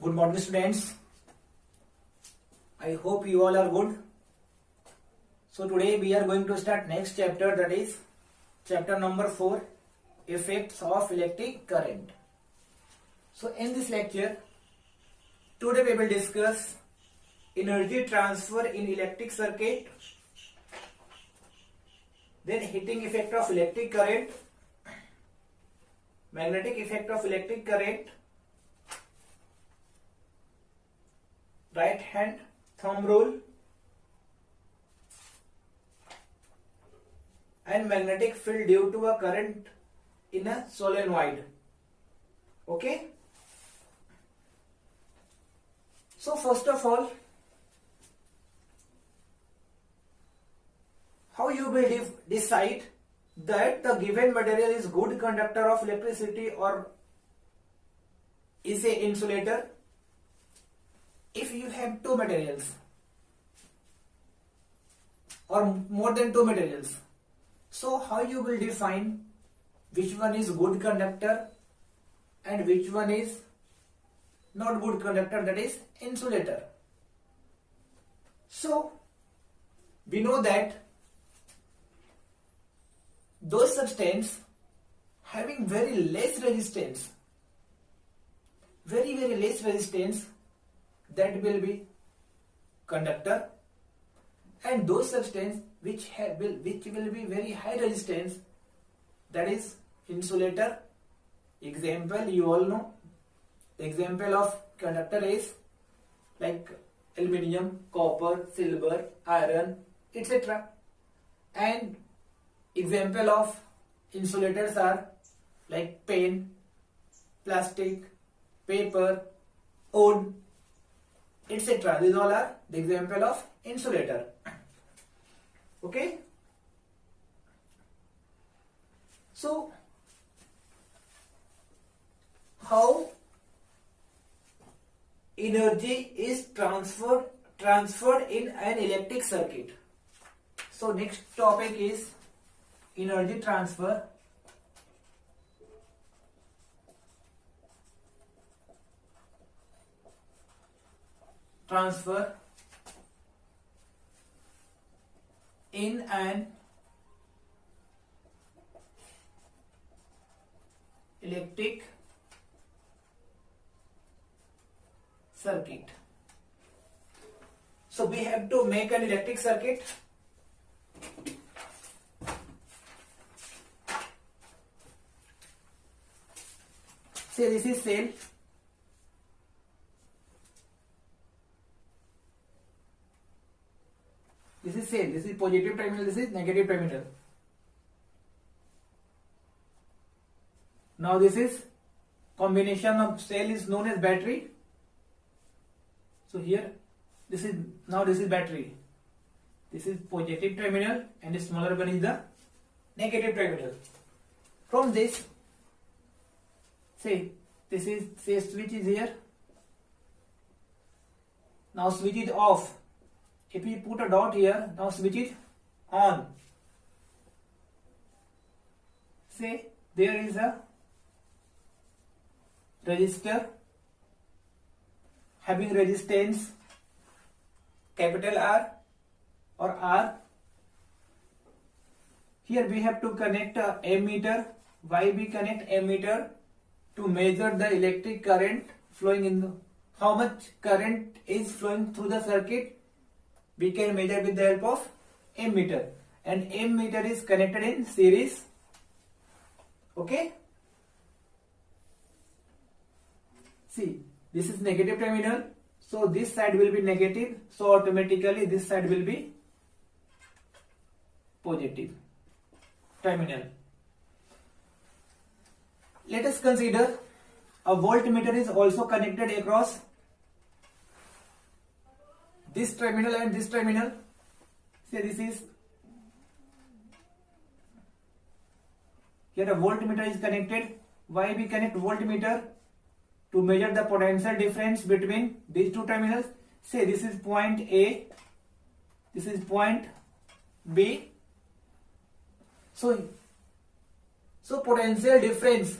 Good morning, students. I hope you all are good. So today we are going to start next chapter, that is chapter number 4, effects of electric current. So in this lecture, today we will discuss energy transfer in electric circuit, then heating effect of electric current, magnetic effect of electric current, right hand thumb rule, and magnetic field due to a current in a solenoid. Okay. So first of all, how you will decide that the given material is good conductor of electricity or is a insulator? If you have two materials or more than two materials, so how you will define which one is good conductor and which one is not good conductor, that is insulator? So we know that those substances having very less resistance, very less resistance, that will be conductor, and those substances which will be very high resistance, that is insulator. Example, you all know, example of conductor is like aluminium, copper, silver, iron, etc. And example of insulators are like pen, plastic, paper, wood, etc. These all are the example of insulator. Okay. So how energy is transferred in an electric circuit? So next topic is energy transfer. In an electric circuit. So we have to make an electric circuit. Say this is cell. This is cell. This is positive terminal. This is negative terminal. Now this is combination of cell is known as battery. So here this is battery. This is positive terminal and the smaller one is the negative terminal. From this, say switch is here. Now switch is off. If we put a dot here, now switch is on. Say there is a resistor having resistance capital R or R. Here we have to connect a ammeter. Why we connect ammeter? To measure the electric current flowing in the, how much current is flowing through the circuit, we can measure with the help of ammeter, and ammeter is connected in series. Okay. See, this is negative terminal, so this side will be negative, so automatically this side will be positive terminal. Let us consider a voltmeter is also connected across this terminal and this terminal. Say this is, here a voltmeter is connected. Why we connect voltmeter? To measure the potential difference between these two terminals. Say this is point A, this is point B. So potential difference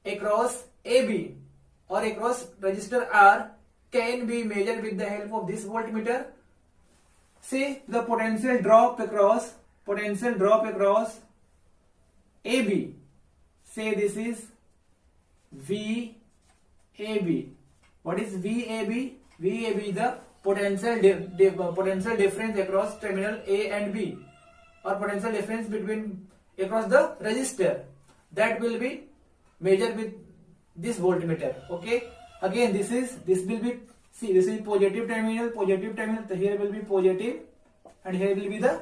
across AB or across resistor R can be measured with the help of this voltmeter. Say the potential drop across AB. Say this is VAB. What is VAB? VAB is the potential difference across terminal A and B, or potential difference between across the resistor, that will be measured with this voltmeter. Okay, again this will be, see, this is positive terminal, so here will be positive and here will be the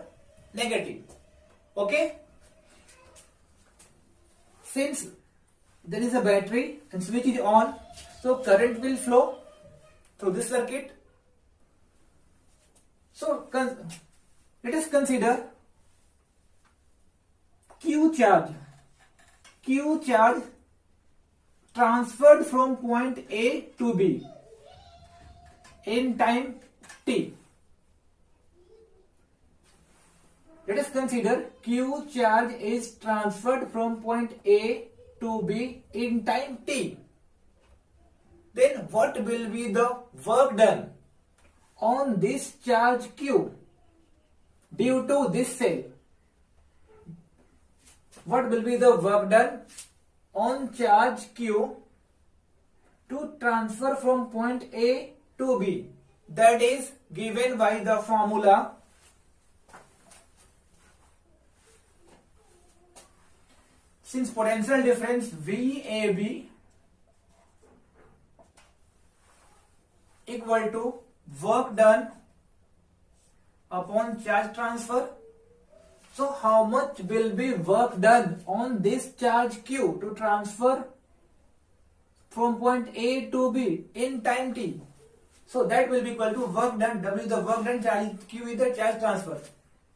negative. Okay, since there is a battery and switch is on, so current will flow through this circuit. So let us consider Q charge transferred from point A to B in time t. Let us consider Q charge is transferred from point A to B in time t. Then what will be the work done on this charge Q due to this cell? What will be the work done on charge Q to transfer from point A to B? That is given by the formula since potential difference VAB equal to work done upon charge transfer. So how much will be work done on this charge Q to transfer from point A to B in time t? So that will be equal to work done. W is the work done, charge Q is the charge transfer.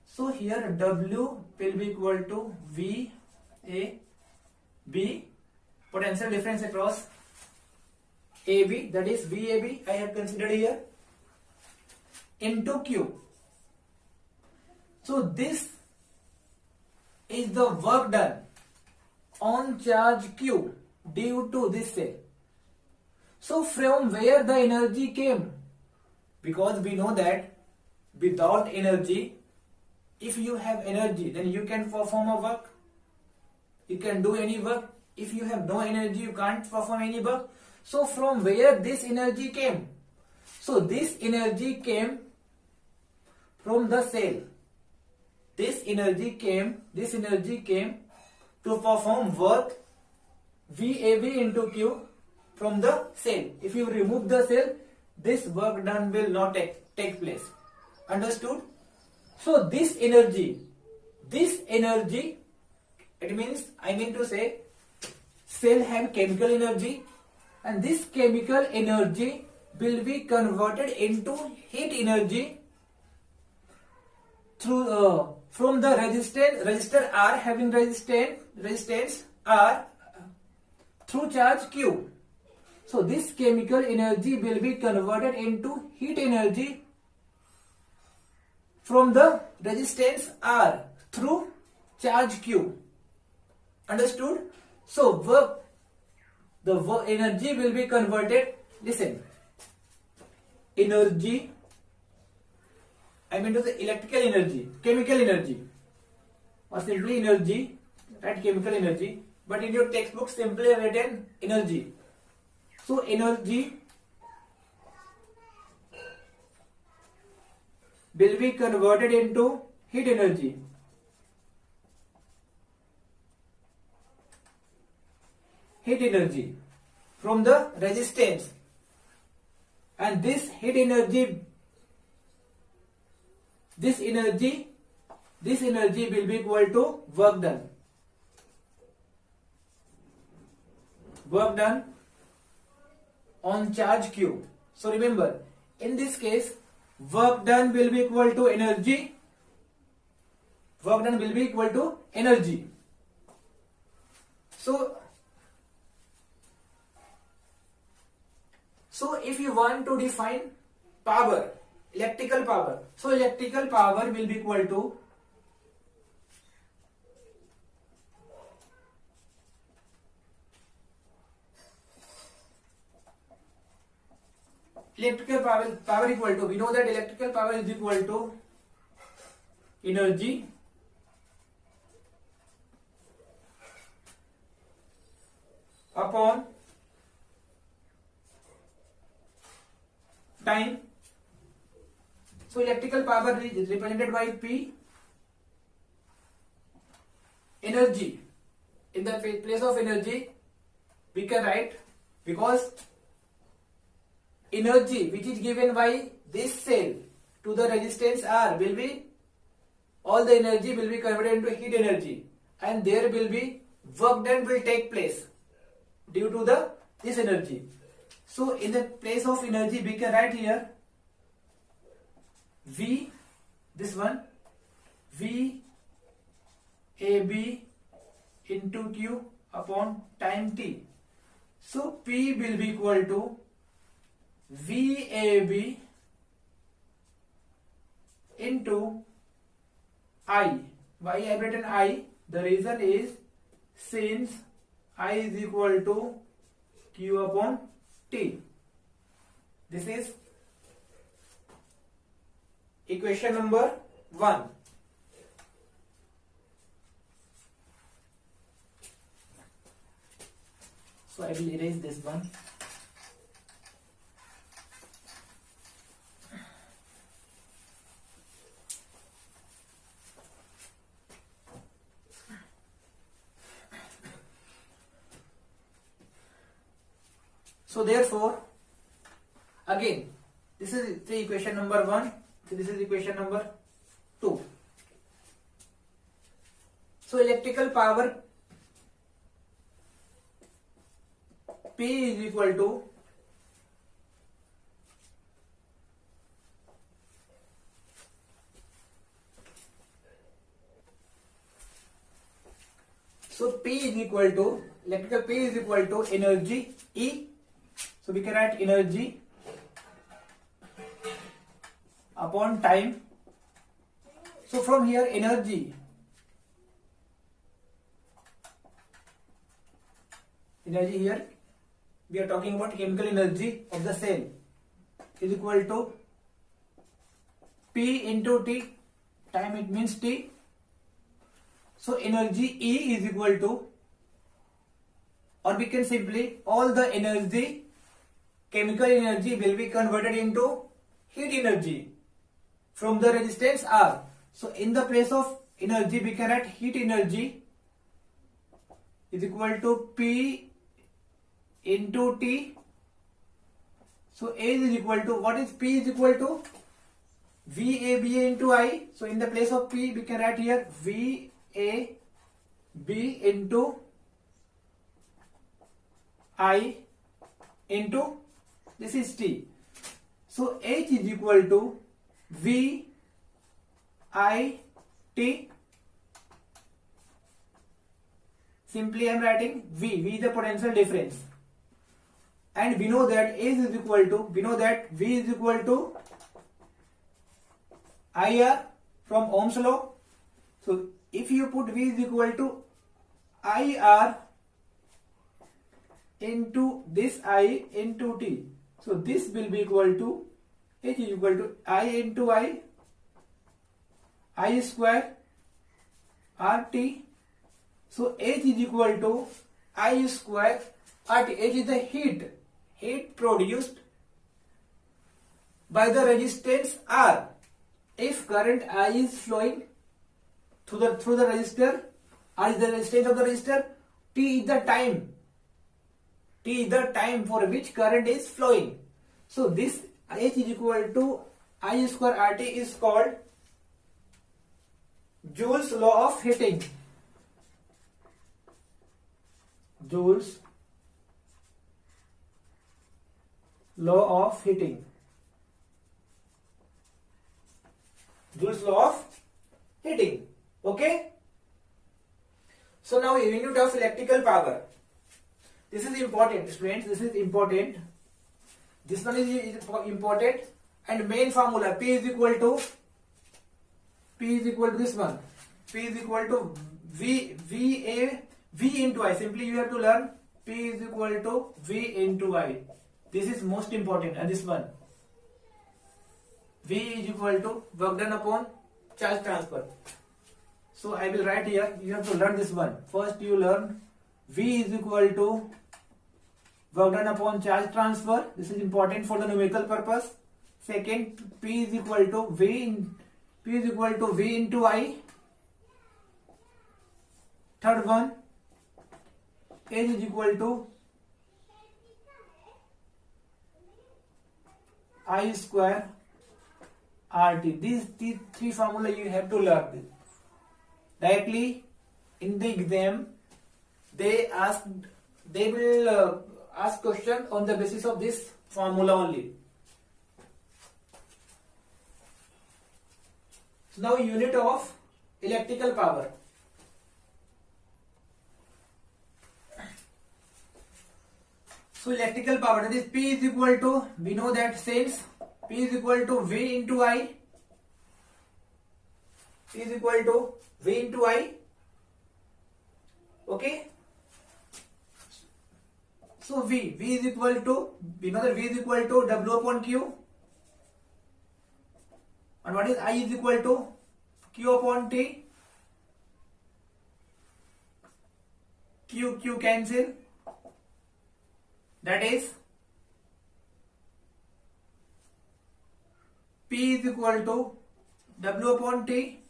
So here W will be equal to VAB, potential difference across AB, that is VAB I have considered here, into Q. So this is the work done on charge Q due to this cell. So from where the energy came? Because we know that without energy, if you have energy, then you can perform a work, you can do any work. If you have no energy, you can't perform any work. So from where this energy came? So this energy came from the cell. This energy came to perform work VAB into Q from the cell. If you remove the cell, this work done will not take place. Understood? So this energy, it means, I mean to say, cell have chemical energy, and this chemical energy will be converted into heat energy through from the resistor R having resistance R through charge Q. So this chemical energy will be converted into heat energy from the resistance R through charge Q. Understood? So the energy will be converted. Listen, energy, I mean to say electrical energy, chemical energy, or simply energy, right? Chemical energy, but in your textbook simply written energy. So energy will be converted into heat energy. Heat energy from the resistance, and this heat energy, this energy will be equal to work done on charge Q. So remember, in this case, work done will be equal to energy. So if you want to define power, electrical power, so electrical power will be equal to electrical power equal to, we know that electrical power is equal to energy upon time. So electrical power is represented by P. Energy, in the place of energy we can write, because energy which is given by this cell to the resistance R will be, all the energy will be converted into heat energy, and there will be work done will take place due to this energy. So in the place of energy we can write here V, this one, V AB into Q upon time T. So P will be equal to VAB into I. Why I have written I? The reason is since I is equal to Q upon T. This is equation number 1. So I will erase this one. So therefore, again, this is the equation number 1. So this is equation number 2. So electrical power P is equal to electrical P is equal to energy E. So we can write energy upon time. So from here energy here we are talking about chemical energy of the cell is equal to P into T. Time it means T. So energy E is equal to, or we can simply, all the energy, chemical energy will be converted into heat energy from the resistance R. So in the place of energy we can write heat energy is equal to P into T. So A is equal to, what is P is equal to? VAB into I. So in the place of P we can write here VAB into I into, this is T. So H is equal to V I T. Simply I am writing V. V is the potential difference. And we know that V is equal to IR from Ohm's law. So if you put V is equal to IR into this I into T, so this will be equal to, H is equal to I into I square RT. So H is equal to I square RT. H is the heat produced by the resistance R. If current I is flowing through the resistor, R is the resistance of the resistor, T is the time. T is the time for which current is flowing. So this H is equal to I square RT is called Joule's law of heating. Joule's law of heating. Joule's law of heating. Okay. So now unit of electrical power. This is important, students. This is important. This one is important. And main formula P is equal to this one. P is equal to V into I. Simply you have to learn P is equal to V into I. This is most important. And this one V is equal to work done upon charge transfer. So I will write here, you have to learn this one. First you learn V is equal to work done upon charge transfer. This is important for the numerical purpose. Second, P is equal to V into I. Third one, H is equal to I square RT. These three formula you have to learn directly in the exam. They will ask question on the basis of this formula only. So now unit of electrical power. So electrical power, that is P is equal to, we know that since P is equal to V into I. P is equal to V into I. Okay. So V is equal to, we know that V is equal to W upon Q. And what is I is equal to Q upon T. Q cancel. That is P is equal to W upon T.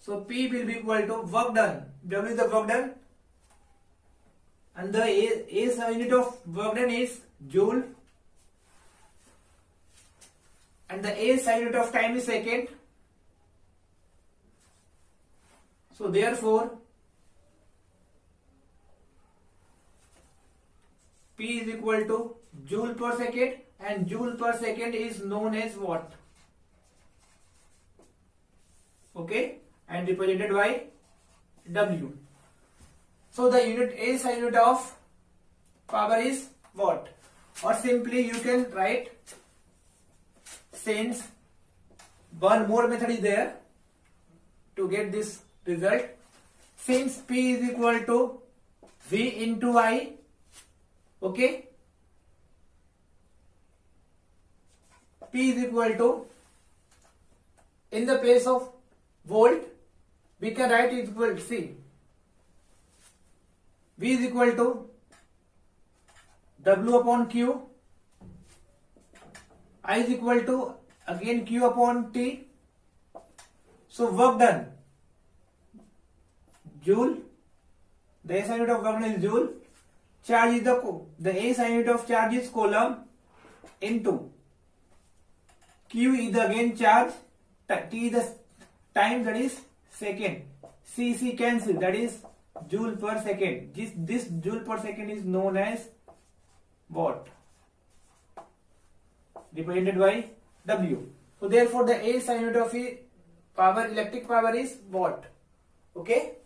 So P will be equal to work done. W is the work done. And the A unit of work done is joule. And the A unit of time is second. So therefore, P is equal to joule per second, and joule per second is known as watt. Okay, and represented by W. So the unit A unit of power is watt, or simply you can write, since one more method is there to get this result. Since P is equal to V into I. Okay, P is equal to, in the place of volt, we can write it equal to, see, V is equal to W upon Q, I is equal to again Q upon T. So work done, joule, the SI unit of work done is joule. Charge is the SI unit of charge is coulomb, into Q is again charge, T is the time, that is second, C cancel, that is joule per second. This joule per second is known as watt, represented by W. So therefore the SI unit of power, electric power, is watt. Okay.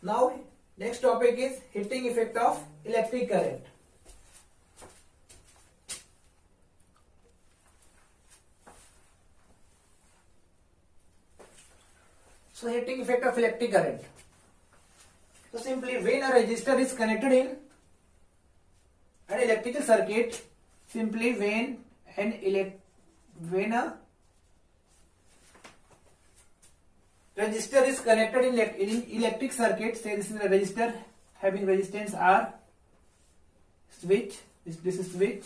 Now next topic is heating effect of electric current. So heating effect of electric current. So simply, when a resistor is connected in an electrical circuit, simply when a resistor is connected in electric circuit, say this is a resistor having resistance R, switch, this is switch,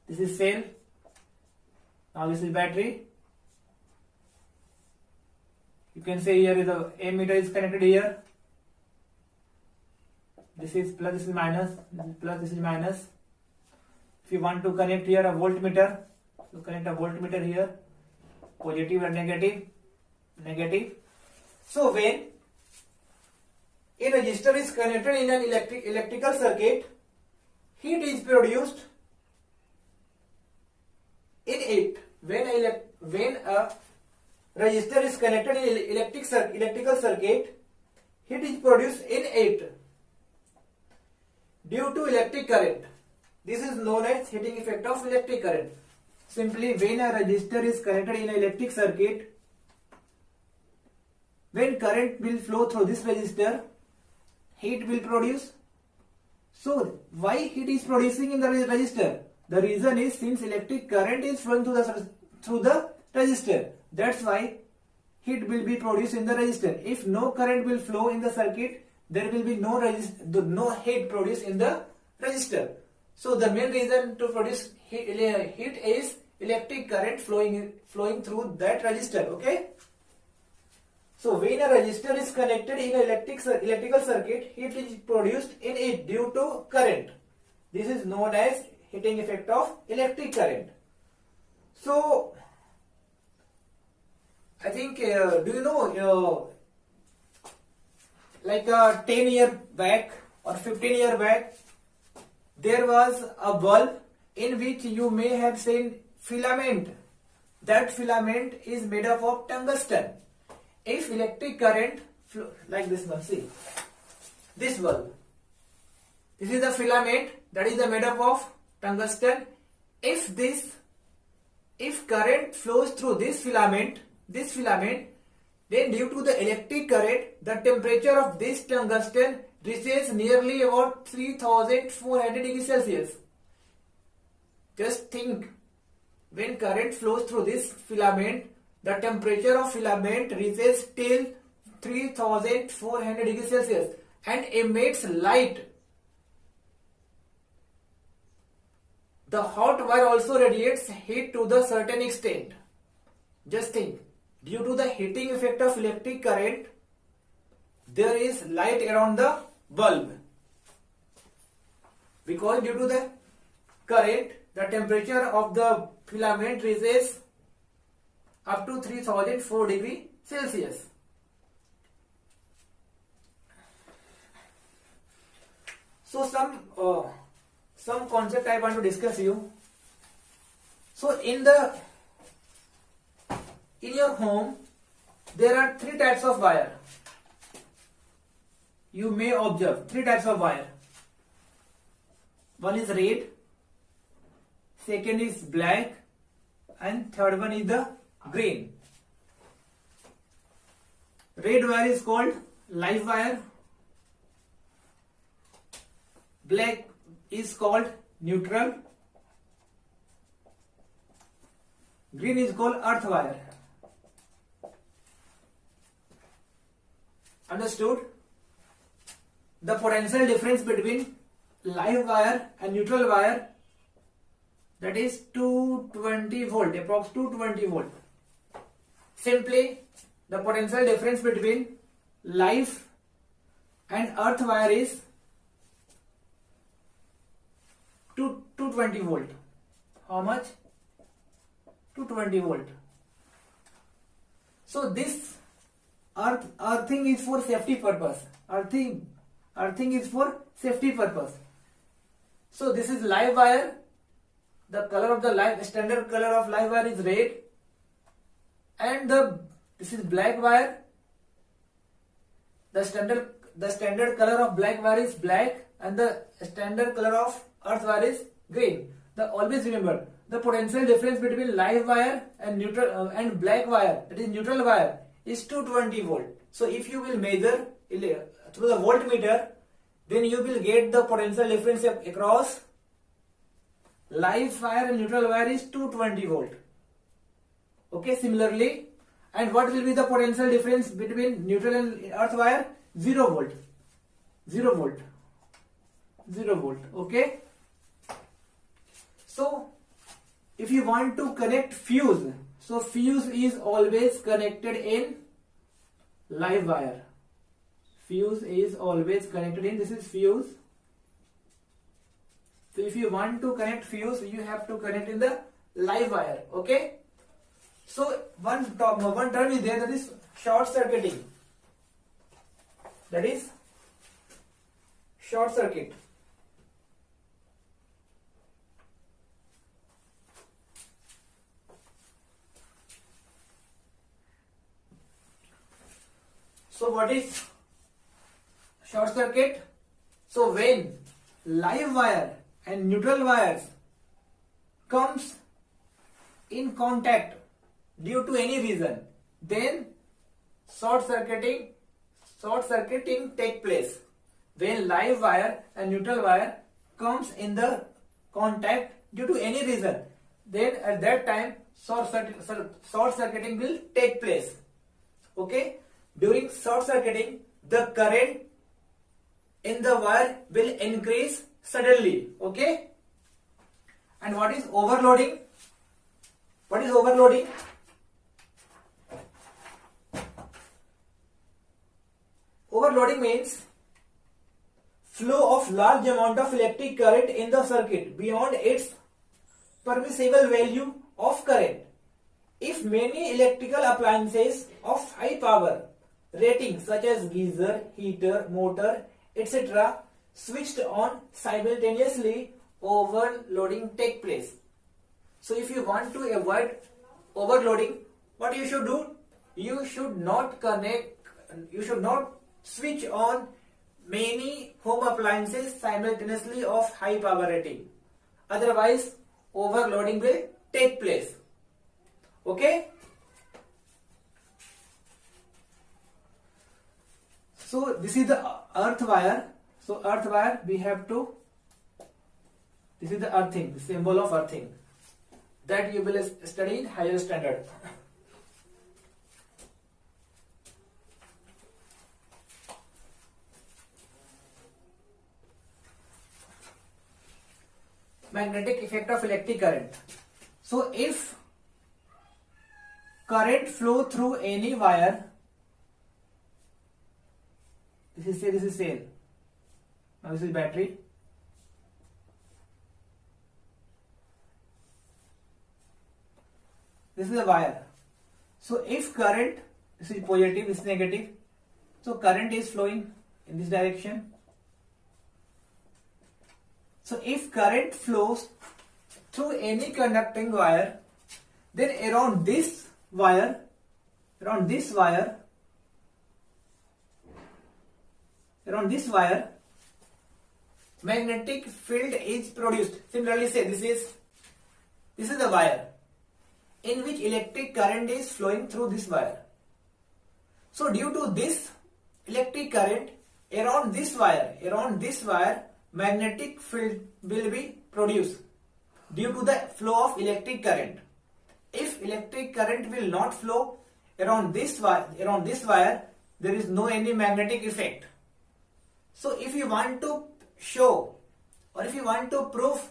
this is cell, now this is battery. You can say here is a ammeter is connected here, this is plus, this is minus, this is plus, this is minus. If you want to connect here a voltmeter, you connect a voltmeter here, positive and negative. So when a resistor is connected in an electrical circuit, heat is produced in it. When a resistor is connected in electrical circuit, heat is produced in it due to electric current. This is known as heating effect of electric current. Simply, when a resistor is connected in an electric circuit, when current will flow through this resistor, heat will produce. So why heat is producing in the resistor? The reason is since electric current is flowing through the resistor. That's why heat will be produced in the resistor. If no current will flow in the circuit, there will be no heat produced in the resistor. So the main reason to produce heat is electric current flowing through that resistor. Okay. So when a resistor is connected in an electrical circuit, heat is produced in it due to current. This is known as heating effect of electric current. So I think do you know like 10-year back or 15-year back, there was a bulb in which you may have seen filament. That filament is made up of tungsten. If electric current flow like this one, see this bulb. This is the filament that is made up of tungsten. If current flows through this filament, then due to the electric current, the temperature of this tungsten reaches nearly about 3400 degrees Celsius. Just think, when current flows through this filament, the temperature of filament reaches till 3400 degrees Celsius and emits light. The hot wire also radiates heat to the certain extent. Just think, due to the heating effect of electric current, there is light around the bulb. Because due to the current, the temperature of the filament reaches up to 3004 degrees Celsius. So some concept I want to discuss you. So in your home, there are 3 types of wire. You may observe 3 types of wire. One is red, second is black, and third one is the green. Red wire is called live wire. Black is called neutral. Green is called earth wire. Understood? The potential difference between live wire and neutral wire, that is 220 volt, approx 220 volt. Simply, the potential difference between live and earth wire is 220 volt. How much? 220 volt. So this earthing is for safety purpose. Earthing is for safety purpose. So this is live wire. The color of the standard color of live wire is red, and this is black wire. The standard color of black wire is black, and the standard color of earth wire is green. Always remember, the potential difference between live wire and neutral and black wire, that is neutral wire, is 220 volt. So if you will measure through the voltmeter, then you will get the potential difference across live wire and neutral wire is 220 volt. Okay, similarly, and what will be the potential difference between neutral and earth wire? 0 volt. 0 volt. 0 volt. Okay. So if you want to connect fuse, so fuse is always connected in live wire. Fuse is always connected in, this is fuse. So if you want to connect fuse, you have to connect in the live wire. Okay. So one term is there, that is short circuiting. That is short circuit. So what is short circuit? So when live wire and neutral wires comes in contact due to any reason, then short circuiting take place when live wire and neutral wire comes in the contact due to any reason. Then at that time short circuiting will take place. Okay, during short circuiting the current in the wire will increase suddenly. Okay, and what is overloading? What is overloading? Overloading means flow of large amount of electric current in the circuit beyond its permissible value of current. If many electrical appliances of high power rating such as geyser, heater, motor, etc. switched on simultaneously, overloading take place. So if you want to avoid overloading, what you should do? You should not switch on many home appliances simultaneously of high power rating. Otherwise, overloading will take place. Okay? So this is the earth wire. So earth wire we have to, this is the earthing, the symbol of earthing that you will study in higher standard. Magnetic effect of electric current. So if current flow through any wire, this is cell, now this is battery, this is a wire. So if current, this is positive, this is negative, so current is flowing in this direction. So if current flows through any conducting wire, then around this wire, magnetic field is produced. Similarly, say this is the wire in which electric current is flowing through this wire. So due to this electric current around this wire, magnetic field will be produced due to the flow of electric current. If electric current will not flow around this wire, there is no any magnetic effect. So if you want to show or if you want to prove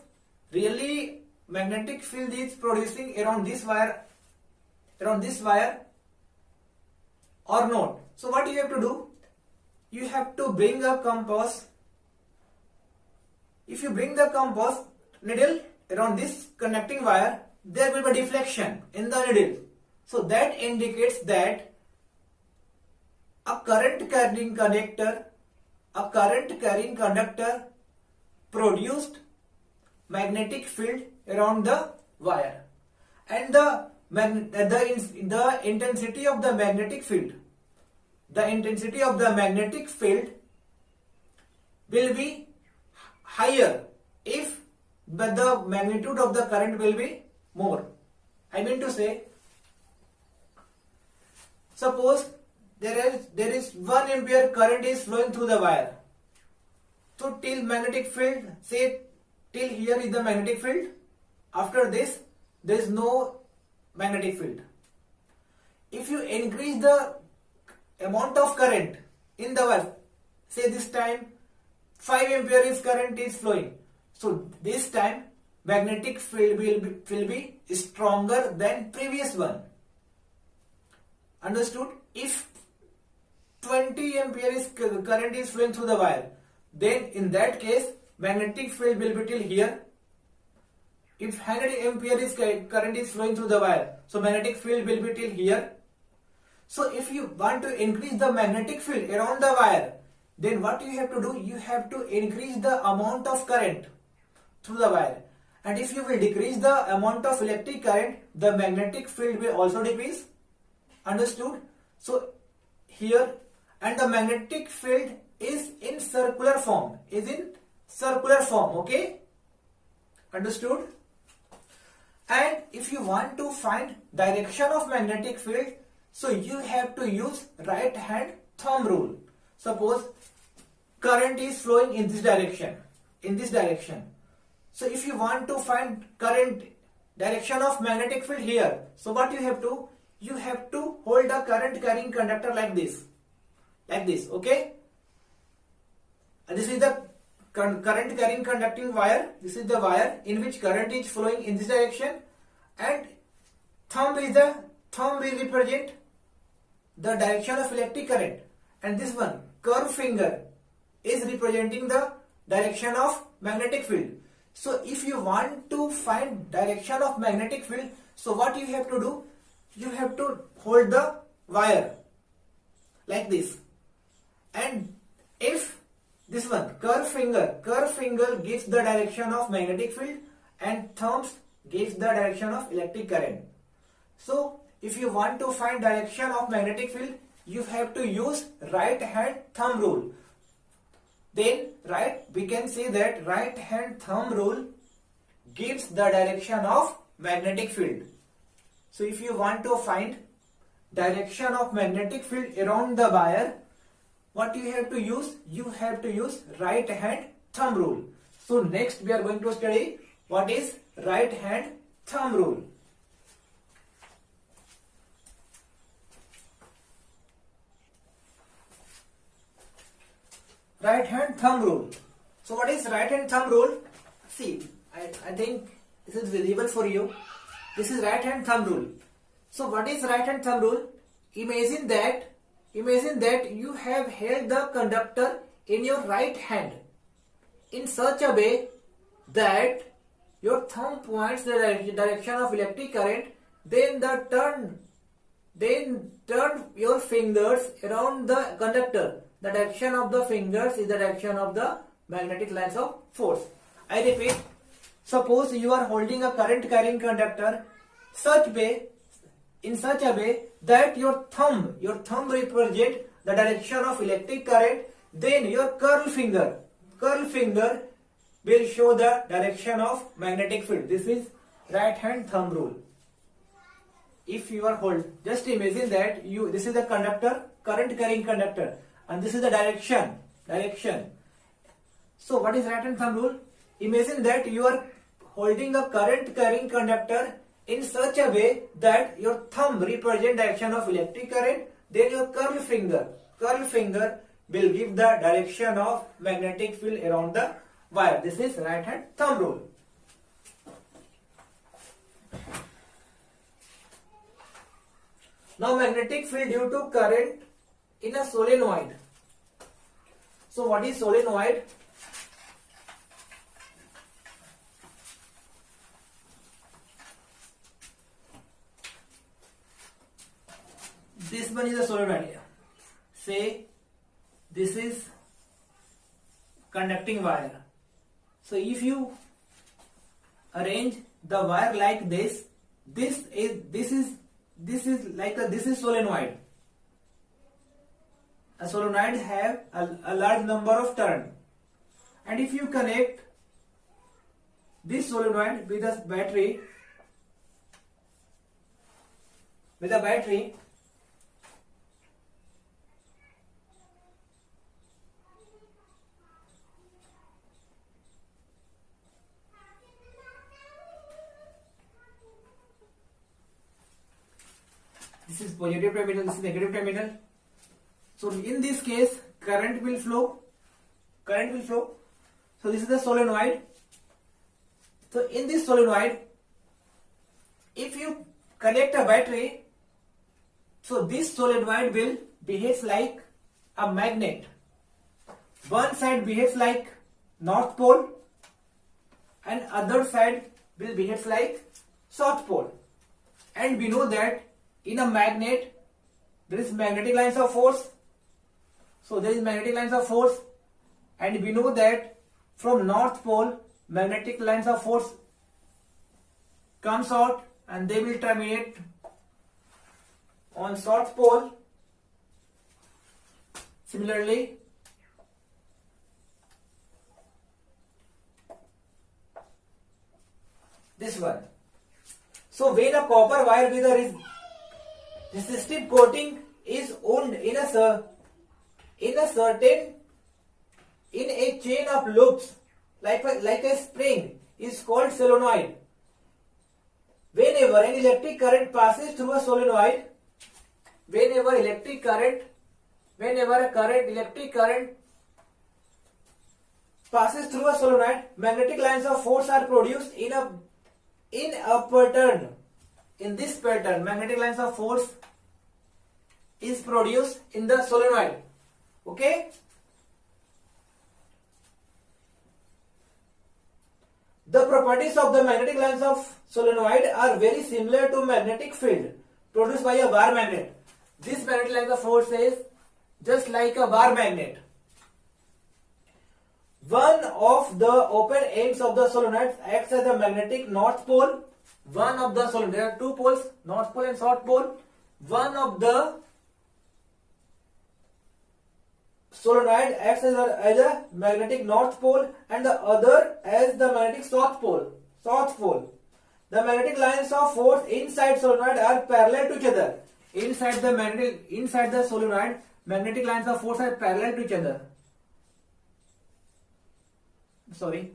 really magnetic field is producing around this wire or not, so what you have to do? You have to bring a compass. If you bring the compass needle around this connecting wire, there will be deflection in the needle. So that indicates that a current carrying conductor produced magnetic field around the wire, and the intensity of the magnetic field will be higher if the magnitude of the current will be more. I mean to say, suppose there is 1 ampere current is flowing through the wire. So till magnetic field, say till here is the magnetic field. After this, there is no magnetic field. If you increase the amount of current in the wire, say this time 5 ampere is current is flowing. So this time magnetic field will be stronger than previous one. Understood? If 20 ampere is current is flowing through the wire, then in that case magnetic field will be till here. If 100 ampere is current is flowing through the wire, so magnetic field will be till here. So if you want to increase the magnetic field around the wire, then what you have to do? You have to increase the amount of current through the wire. And if you will decrease the amount of electric current, the magnetic field will also decrease. Understood? So here, and the magnetic field is in circular form. Okay? Understood? And if you want to find direction of magnetic field, So you have to use right hand thumb rule. Suppose current is flowing in this direction. So if you want to find current direction of magnetic field here, so what you have to hold a current carrying conductor like this, okay? And this is the current carrying conducting wire. This is the wire in which current is flowing in this direction, and thumb will represent the direction of electric current, and this one curved finger is representing the direction of magnetic field. So if you want to find direction of magnetic field, so what you have to do, you have to hold the wire like this, and if this one curved finger gives the direction of magnetic field and thumbs gives the direction of electric current. So if you want to find direction of magnetic field, you have to use right hand thumb rule. Then we can say that right hand thumb rule gives the direction of magnetic field. So if you want to find direction of magnetic field around the wire, what you have to use? You have to use right hand thumb rule. So next we are going to study what is right hand thumb rule. Right hand thumb rule. So what is right hand thumb rule? See, I think this is visible for you. This is right hand thumb rule. So what is right hand thumb rule? Imagine that you have held the conductor in your right hand in such a way that your thumb points the direction of electric current, then turn your fingers around the conductor. The direction of the fingers is the direction of the magnetic lines of force. I repeat, suppose you are holding a current carrying conductor in such a way that your thumb represents the direction of electric current, then your curl finger will show the direction of magnetic field. This is right hand thumb rule. If you are just imagine that this is the conductor, current carrying conductor, and this is the direction. So what is right hand thumb rule? Imagine that you are holding a current carrying conductor in such a way that your thumb represents direction of electric current, then your curl finger will give the direction of magnetic field around the wire. This is right hand thumb rule. Now magnetic field due to current in a solenoid. So what is solenoid? This one is a solenoid. Say this is conducting wire. So if you arrange the wire like this, this is solenoid. A solenoid have a large number of turns, and if you connect this solenoid with a battery, this is positive terminal, this is negative terminal. So in this case, current will flow. So this is the solenoid. So in this solenoid, if you connect a battery, so this solenoid will behave like a magnet. One side behaves like north pole, and other side will behave like south pole. And we know that in a magnet there is magnetic lines of force. So there is magnetic lines of force, and we know that from north pole magnetic lines of force comes out and they will terminate on south pole. Similarly, this one. So when a copper wire with a resistive coating is wound in a chain of loops like a spring is called solenoid. Whenever an electric current passes through a solenoid, whenever electric current passes through a solenoid, magnetic lines of force are produced in a pattern. In this pattern, magnetic lines of force is produced in the solenoid. Okay? The properties of the magnetic lines of solenoid are very similar to magnetic field produced by a bar magnet. This magnetic lines of force is just like a bar magnet. One of the open ends of the solenoid acts as a magnetic north pole. One of the solenoid, there are two poles, north pole and south pole. One of the solenoid acts as a magnetic north pole and the other as the magnetic south pole. The magnetic lines of force inside solenoid are parallel to each other. Inside the solenoid, magnetic lines of force are parallel to each other. Sorry.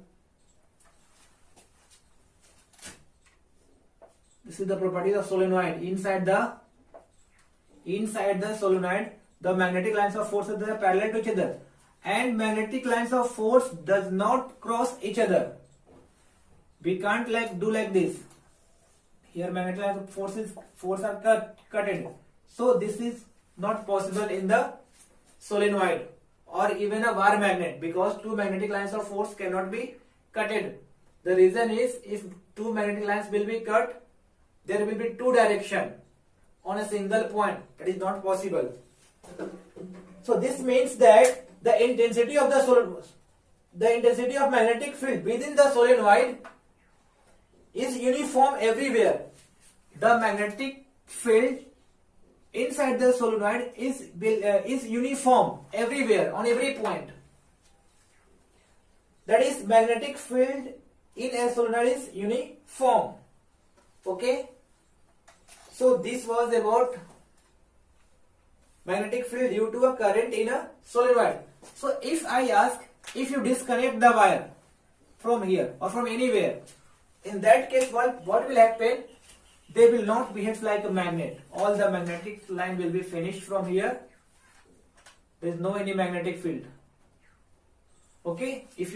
This is the properties of solenoid. Inside the solenoid, the magnetic lines of force are parallel to each other, and magnetic lines of force does not cross each other. We can't do like this. Here magnetic lines of force are cutted. So this is not possible in the solenoid or even a bar magnet, because two magnetic lines of force cannot be cutted. The reason is, if two magnetic lines will be cut, there will be two directions on a single point. That is not possible. So this means that the intensity of magnetic field within the solenoid is uniform everywhere. The magnetic field inside the solenoid is uniform everywhere, on every point. That is, magnetic field in a solenoid is uniform. Okay? So this was about magnetic field due to a current in a solenoid. So if I ask, if you disconnect the wire from here or from anywhere, in that case what will happen? They will not behave like a magnet. All the magnetic line will be finished from here. There is no any magnetic field. Okay? If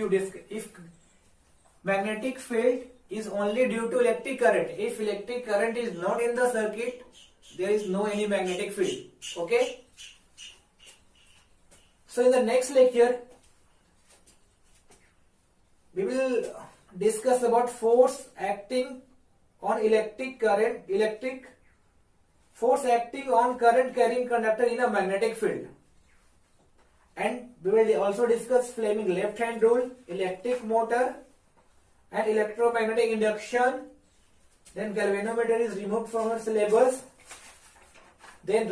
magnetic field is only due to electric current, if electric current is not in the circuit, there is no any magnetic field. Okay? So in the next lecture, we will discuss about force acting on force acting on current carrying conductor in a magnetic field. And we will also discuss Fleming left hand rule, electric motor and electromagnetic induction. Then galvanometer is removed from our syllabus. Then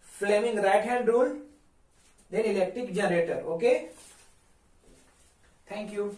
Fleming right hand rule. Then electric generator. Okay. Thank you.